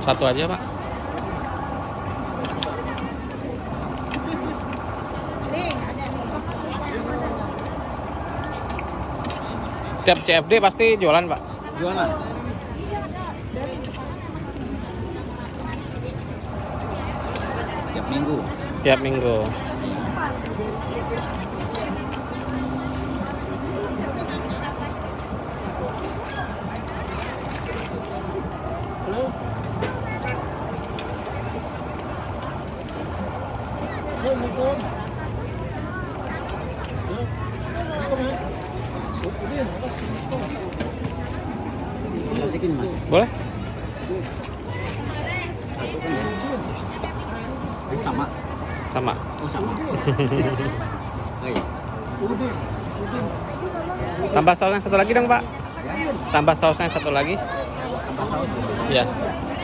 Satu aja, Pak. Tiap CFD pasti jualan, Pak? Jualan. Tiap minggu. Tiap minggu. Masukin, Mas. Boleh? Ini sama. Sama. Oh, sama. Oh, iya. Tambah saus yang satu lagi dong, Pak. Tambah sausnya satu lagi. Tambah saus. Ya.